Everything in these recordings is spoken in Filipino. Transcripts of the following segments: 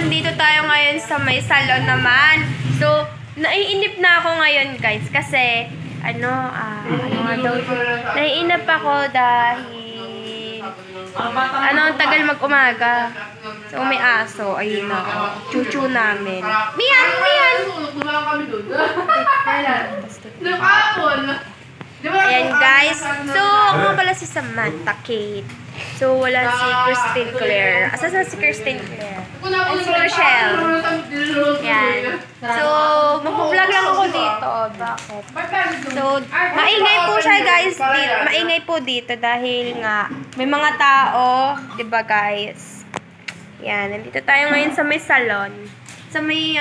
nandito tayo ngayon sa may salon naman. So, naiinip na ako ngayon guys kasi ano nga daw, naiinip ako dahil ang tagal mag-umaga. So, may aso. Ayun na. Chuchu namin. Mian! Mian! Ayan guys. So, ako pala si Samantha Kate. So, wala si Christine Claire. Asa sa si Christine Claire? At si Rochelle. Ayan. So, mag-vlog lang ako dito. Bakit? So, maingay po siya guys. Maingay po dito dahil nga may mga tao. Diba guys? Yan. Nandito tayo ngayon sa may salon. Sa may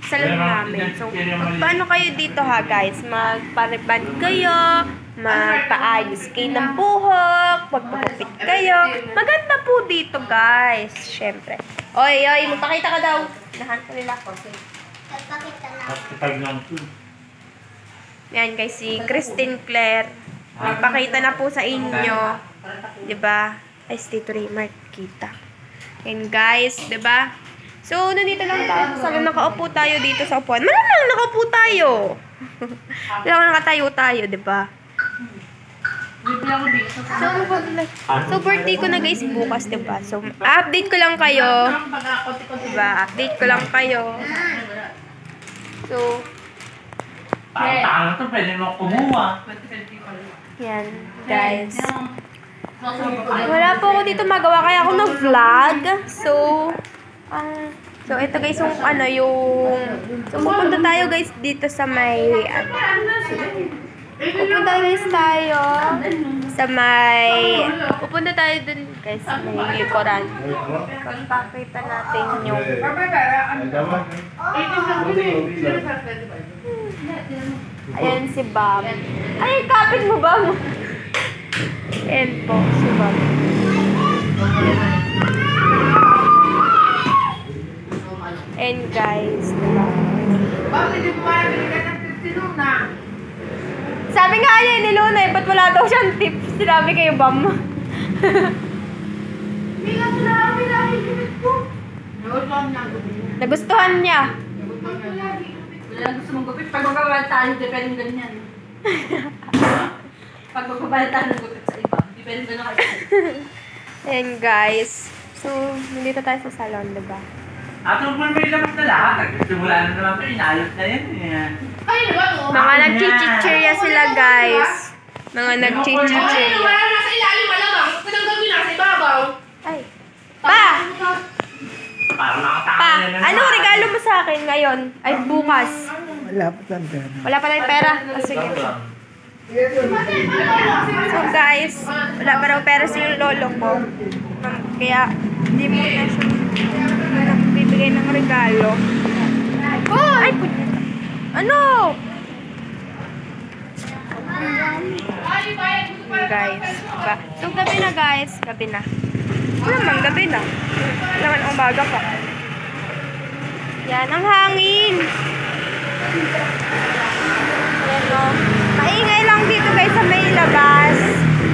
salon namin. So, paano kayo dito ha guys? Magpariband kayo, magpaayos kayo ng buhok, magpagupit kayo. Maganda po dito guys. Syempre. Oy, magpakita ka daw. Nahan ka nila. Yan guys, si Christine Claire. Magpakita na po sa inyo. Diba? Ay, Tito Raymart, kita. Yan guys, diba? So, nandito lang tayo. Sabi, nakaupo tayo dito sa upuan. Malamang nakaupo tayo. Kailangan nakatayo tayo, diba? So, birthday ko na guys bukas, diba? So, update ko lang kayo. Diba? Update ko lang kayo. So, parang ito, pwede mo kumuha. yan, guys. Wala po ako dito magawa, kaya ako nag-vlog. So, ito guys, so, pupunta tayo guys dito sa may, pupunta tayo dun guys sa may likuran. Pagpakita natin yung, ayan si Bob. Ay, kapit mo ba? Ayan po, si Bob. And guys, diba? Sabi nga niya ni Luna ba't wala daw siyang tips? Sinabi kayo, Bam. Nagustuhan niya. Wala gusto mong gupit. Pag magbabaltaan, depende ganyan. Pag magbabaltaan ng gupit sa iba, depende na kayo. And guys, so, nandito tayo sa salon, diba? Ato mo may labas na lahat. Nagsimula na naman ito, inayos na yan. Ay, diba to? Mga nagchichichirya sila, guys. Mga nagchichichirya. Wala nasa ilalim, malamang. Kung gawin nasa ibabaw. Ay. Pa! Parang nakataka Pa! na Anong regalo mo sa akin ngayon? Ay, bukas. Wala pa tayong pera. Wala pa tayong pera. Oh, sige. So, guys, wala pa raw pera si lolo ko. Kaya, hindi mo na siya bibigay ng regalo. Oh! Ay, ano? Guys, diba? So, gabi na guys. Gabi na. Wala naman, gabi na. Wala naman, umaga pa. Yan, ang hangin. Yan o. Maingay lang dito guys sa may labas.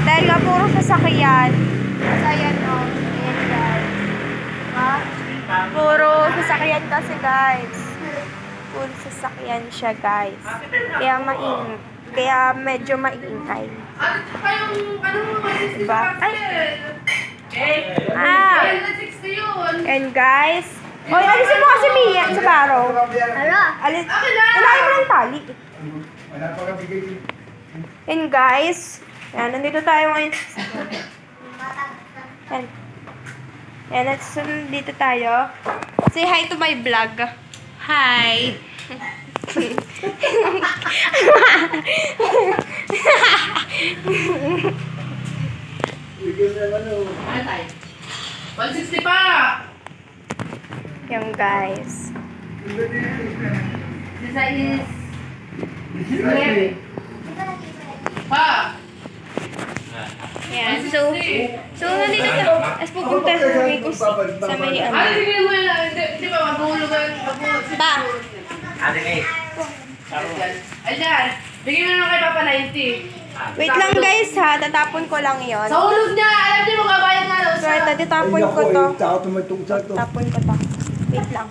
Dahil nga puro sasakyan. Kasi ayan o. Ayan guys. Ha? Puro sasakyan kasi guys. Puro sasakyan siya guys. Kaya medyo maingay. Diba? Ay! And guys. Oy, alisin mo kasi Mia sa baro. Ilahin mo ng tali. And guys. Yan, nandito tayo ngayon. Yan. Yan, nandito tayo. Say hi to my vlog. Hi. Ano tayo? 160 pa! Yung guys. Isa is... Pa! Yan, so nandito tayo. As pupunta sa may sa may Ano, tingnan mo yun. Hindi ba maghulog ang... Pa! Ate Kay. Ayan. Bigyan mo naman kay Papa 90. Wait lang guys ha, tatapon ko lang yon. Sa hulog niya, alam niyo mga bayan nga daw. So ito, tatapon ko to. Tao tumatungsa to. Tapon ko to. Wait lang.